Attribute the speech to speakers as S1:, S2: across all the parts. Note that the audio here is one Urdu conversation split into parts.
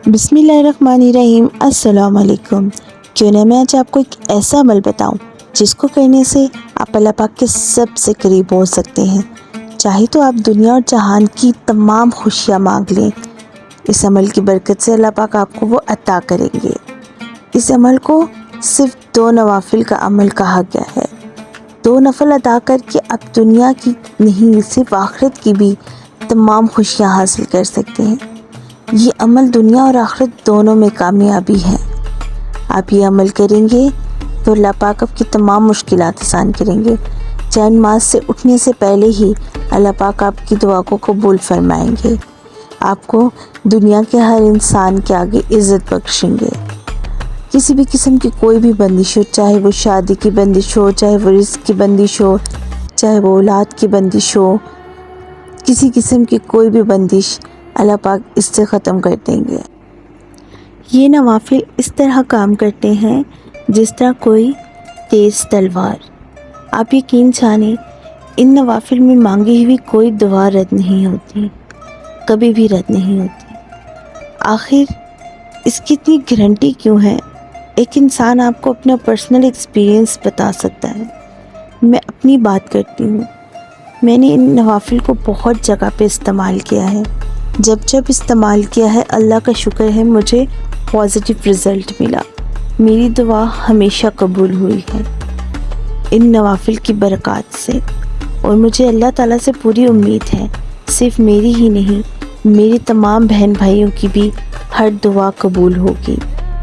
S1: بسم اللہ الرحمن الرحیم۔ السلام علیکم۔ کیوں نہ میں آج آپ کو ایک ایسا عمل بتاؤں جس کو کرنے سے آپ اللہ پاک کے سب سے قریب ہو سکتے ہیں۔ چاہے تو آپ دنیا اور جہان کی تمام خوشیاں مانگ لیں، اس عمل کی برکت سے اللہ پاک آپ کو وہ عطا کریں گے۔ اس عمل کو صرف 2 نوافل کا عمل کہا گیا ہے۔ 2 نفل ادا کر کے آپ دنیا کی نہیں صرف آخرت کی بھی تمام خوشیاں حاصل کر سکتے ہیں۔ یہ عمل دنیا اور آخرت دونوں میں کامیابی ہے۔ آپ یہ عمل کریں گے تو اللہ پاک آپ کی تمام مشکلات آسان کریں گے۔ چند نماز سے اٹھنے سے پہلے ہی اللہ پاک آپ کی دعا کو قبول فرمائیں گے۔ آپ کو دنیا کے ہر انسان کے آگے عزت بخشیں گے۔ کسی بھی قسم کی کوئی بھی بندش ہو، چاہے وہ شادی کی بندش ہو، چاہے وہ رزق کی بندش ہو، چاہے وہ اولاد کی بندش ہو، کسی قسم کی کوئی بھی بندش اللہ پاک اس سے ختم کر دیں گے۔ یہ نوافل اس طرح کام کرتے ہیں جس طرح کوئی تیز تلوار۔ آپ یقین جانیں ان نوافل میں مانگی ہوئی کوئی دعا رد نہیں ہوتی، کبھی بھی رد نہیں ہوتی۔ آخر اس کی اتنی گارنٹی کیوں ہے؟ ایک انسان آپ کو اپنا پرسنل ایکسپیرینس بتا سکتا ہے۔ میں اپنی بات کرتی ہوں، میں نے ان نوافل کو بہت جگہ پہ استعمال کیا ہے۔ جب استعمال کیا ہے، اللہ کا شکر ہے مجھے پازیٹیو رزلٹ ملا۔ میری دعا ہمیشہ قبول ہوئی ہے ان نوافل کی برکات سے، اور مجھے اللہ تعالیٰ سے پوری امید ہے صرف میری ہی نہیں، میری تمام بہن بھائیوں کی بھی ہر دعا قبول ہوگی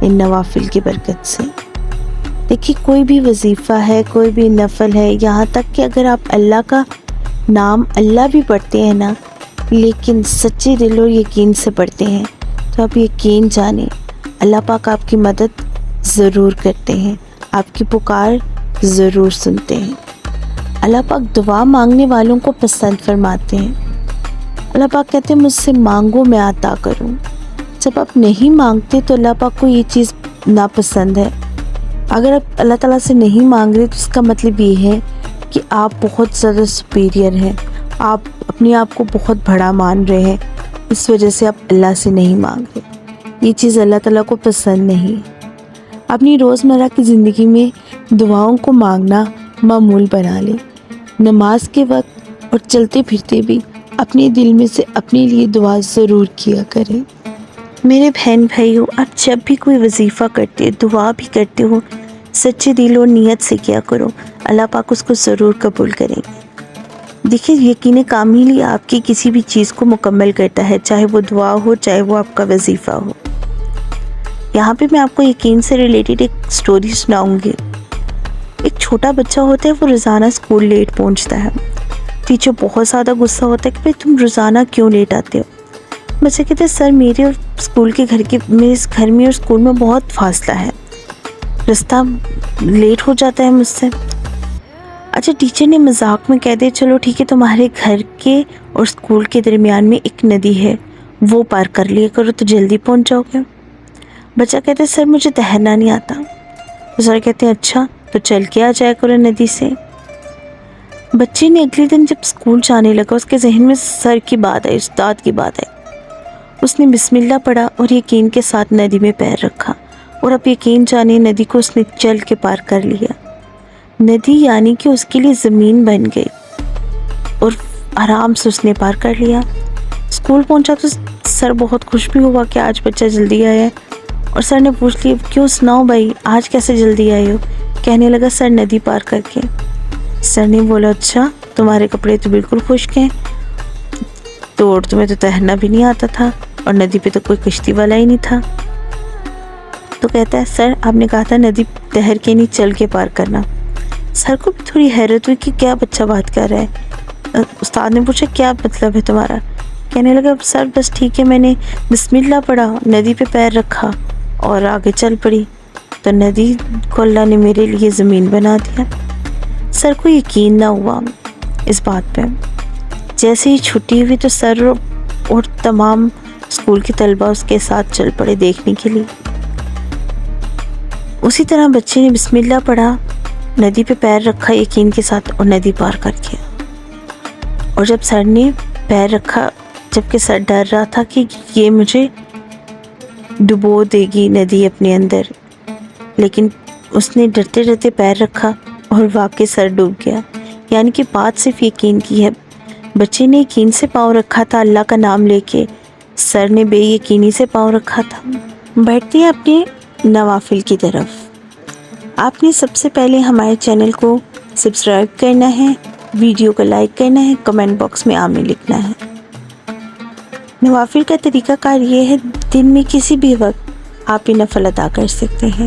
S1: ان نوافل کی برکت سے۔ دیکھیے، کوئی بھی وظیفہ ہے، کوئی بھی نفل ہے، یہاں تک کہ اگر آپ اللہ کا نام اللہ بھی پڑھتے ہیں نا، لیکن سچے دل اور یقین سے پڑھتے ہیں، تو آپ یقین جانیں اللہ پاک آپ کی مدد ضرور کرتے ہیں، آپ کی پکار ضرور سنتے ہیں۔ اللہ پاک دعا مانگنے والوں کو پسند فرماتے ہیں۔ اللہ پاک کہتے ہیں مجھ سے مانگو میں عطا کروں۔ جب آپ نہیں مانگتے تو اللہ پاک کو یہ چیز ناپسند ہے۔ اگر آپ اللہ تعالیٰ سے نہیں مانگ رہے تو اس کا مطلب یہ ہے کہ آپ بہت زیادہ سپیریئر ہیں، آپ اپنے آپ کو بہت بڑا مان رہے ہیں، اس وجہ سے آپ اللہ سے نہیں مانگ رہے۔ یہ چیز اللہ تعالیٰ کو پسند نہیں۔ اپنی روزمرہ کی زندگی میں دعاؤں کو مانگنا معمول بنا لیں۔ نماز کے وقت اور چلتے پھرتے بھی اپنے دل میں سے اپنے لیے دعا ضرور کیا کریں۔ میرے بہن بھائیو، آپ جب بھی کوئی وظیفہ کرتے، دعا بھی کرتے ہو، سچے دل اور نیت سے کیا کرو، اللہ پاک اس کو ضرور قبول کریں گے۔ دیکھیے، یقین کامل آپ کی کسی بھی چیز کو مکمل کرتا ہے، چاہے وہ دعا ہو، چاہے وہ آپ کا وظیفہ ہو۔ یہاں پہ میں آپ کو یقین سے ریلیٹڈ ایک سٹوری سناؤں گی۔ ایک چھوٹا بچہ ہوتا ہے، وہ روزانہ اسکول لیٹ پہنچتا ہے۔ ٹیچر بہت زیادہ غصہ ہوتا ہے کہ بھائی تم روزانہ کیوں لیٹ آتے ہو؟ بچہ کہتے ہیں سر میرے اور اسکول کے میرے گھر میں اور اسکول میں بہت فاصلہ ہے، رستہ لیٹ ہو جاتا ہے مجھ سے۔ اچھا، ٹیچر نے مذاق میں کہہ دیا چلو ٹھیک ہے، تمہارے گھر کے اور اسکول کے درمیان میں ایک ندی ہے، وہ پار کر لیا کرو تو جلدی پہنچ جاؤ گے۔ بچہ کہتے ہیں سر مجھے تیرنا نہیں آتا۔ سر کہتے ہیں اچھا تو چل کے آ جایا کرو ندی سے۔ بچے نے اگلے دن جب اسکول جانے لگا، اس کے ذہن میں سر کی بات آئی، استاد کی بات آئی۔ اس نے بسم اللہ پڑھا اور یقین کے ساتھ ندی میں پیر رکھا، اور اب یقین جانے ندی کو اس نے چل کے پار کر لیا۔ ندی یعنی کہ اس کے لیے زمین بن گئی، اور آرام سے اس نے پار کر لیا۔ اسکول پہنچا تو سر بہت خوش بھی ہوا کہ آج بچہ جلدی آیا ہے، اور سر نے پوچھ لیا کیوں سناؤ بھائی آج کیسے جلدی آئے ہو؟ کہنے لگا سر ندی پار کر کے۔ سر نے بولا اچھا تمہارے کپڑے تو بالکل خشک ہیں، تو تمہیں تو تیرنا بھی نہیں آتا تھا، اور ندی پہ تو کوئی کشتی والا ہی نہیں تھا۔ تو کہتا ہے سر آپ نے کہا تھا ندی تیر کے نہیں چل کے پار کرنا۔ سر کو بھی تھوڑی حیرت ہوئی کہ کیا بچہ بات کر رہا ہے۔ استاد نے پوچھا کیا مطلب ہے تمہارا؟ کہنے لگا سر بس ٹھیک ہے، میں نے بسم اللہ پڑھا، ندی پہ پیر رکھا اور آگے چل پڑی، تو ندی کو اللہ نے میرے لیے زمین بنا دیا۔ سر کو یقین نہ ہوا اس بات پہ۔ جیسے ہی چھٹی ہوئی تو سر اور تمام اسکول کے طلبہ اس کے ساتھ چل پڑے دیکھنے کے لیے۔ اسی طرح بچے نے بسم اللہ پڑھا، ندی پہ پیر رکھا یقین کے ساتھ، اور ندی پار کر گیا۔ اور جب سر نے پیر رکھا، جبکہ سر ڈر رہا تھا کہ یہ مجھے ڈبو دے گی ندی اپنے اندر، لیکن اس نے ڈرتے ڈرتے پیر رکھا اور واقعی سر ڈوب گیا۔ یعنی کہ بات صرف یقین کی ہے۔ بچے نے یقین سے پاؤں رکھا تھا اللہ کا نام لے کے، سر نے بے یقینی سے پاؤں رکھا تھا۔ بڑھتے ہیں اپنے نوافل کی طرف۔ آپ نے سب سے پہلے ہمارے چینل کو سبسکرائب کرنا ہے، ویڈیو کو لائک کرنا ہے، کمنٹ باکس میں آمین لکھنا ہے۔ نوافل کا طریقہ کار یہ ہے، دن میں کسی بھی وقت آپ یہ نفل ادا کر سکتے ہیں۔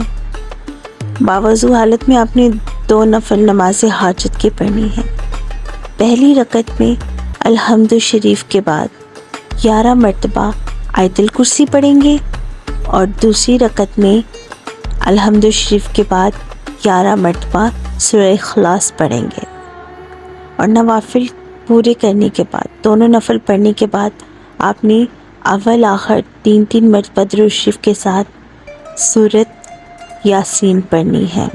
S1: باوضو حالت میں آپ نے 2 نفل نماز حاجت کی پڑھنی ہے۔ پہلی رکعت میں الحمد شریف کے بعد 11 مرتبہ آیت الکرسی پڑھیں گے، اور دوسری رکعت میں الحمد شریف کے بعد 11 مرتبہ سورہ اخلاص پڑھیں گے۔ اور نوافل پورے کرنے کے بعد، دونوں نفل پڑھنے کے بعد، آپ نے اول آخر 3 مرتبہ درود شریف کے ساتھ سورۃ یاسین پڑھنی ہے۔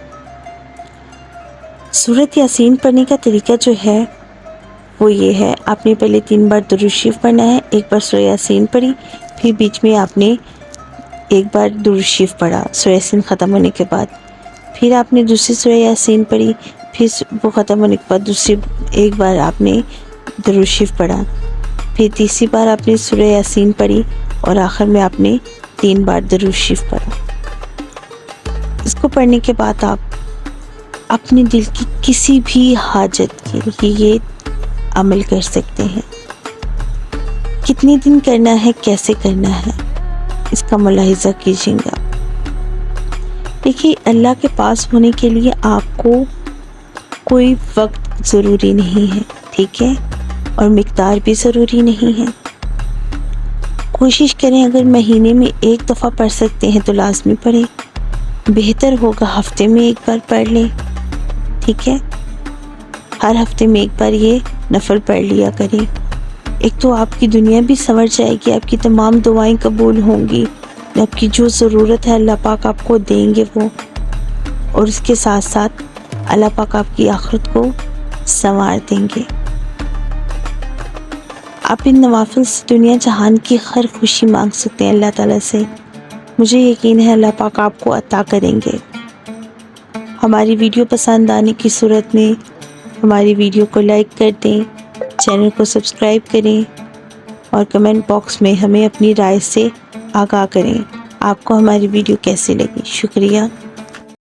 S1: سورۃ یاسین پڑھنے کا طریقہ جو ہے وہ یہ ہے، آپ نے پہلے 3 بار درود شریف پڑھنا ہے، ایک بار سورہ یاسین پڑھی، پھر بیچ میں آپ نے ایک بار درود شریف پڑھا سورہ یاسین ختم ہونے کے بعد، پھر آپ نے دوسری سورہ یاسین پڑھی، پھر وہ ختم ہونے کے بعد دوسری ایک بار آپ نے درود شریف پڑھا، پھر تیسری بار آپ نے سورہ یاسین پڑھی، اور آخر میں آپ نے 3 بار درود شریف پڑھا۔ اس کو پڑھنے کے بعد آپ اپنے دل کی کسی بھی حاجت کے لیے یہ عمل کر سکتے ہیں۔ کتنے دن کرنا ہے، کیسے کرنا ہے، اس کا ملاحظہ کیجیے گا۔ دیکھیے، اللہ کے پاس ہونے کے لیے آپ کو کوئی وقت ضروری نہیں ہے، ٹھیک ہے، اور مقدار بھی ضروری نہیں ہے۔ کوشش کریں، اگر مہینے میں 1 دفعہ پڑھ سکتے ہیں تو لازمی پڑھیں، بہتر ہوگا ہفتے میں 1 بار پڑھ لیں، ٹھیک ہے، ہر ہفتے میں 1 بار یہ نفل پڑھ لیا کریں۔ ایک تو آپ کی دنیا بھی سنور جائے گی، آپ کی تمام دعائیں قبول ہوں گی، آپ کی جو ضرورت ہے اللہ پاک آپ کو دیں گے وہ، اور اس کے ساتھ ساتھ اللہ پاک آپ کی آخرت کو سنوار دیں گے۔ آپ ان نوافل سے دنیا جہان کی ہر خوشی مانگ سکتے ہیں اللہ تعالیٰ سے، مجھے یقین ہے اللہ پاک آپ کو عطا کریں گے۔ ہماری ویڈیو پسند آنے کی صورت میں ہماری ویڈیو کو لائک کر دیں، چینل کو سبسکرائب کریں، اور کمنٹ باکس میں ہمیں اپنی رائے سے آگاہ کریں۔ آپ کو ہماری ویڈیو کیسی لگی؟ شکریہ۔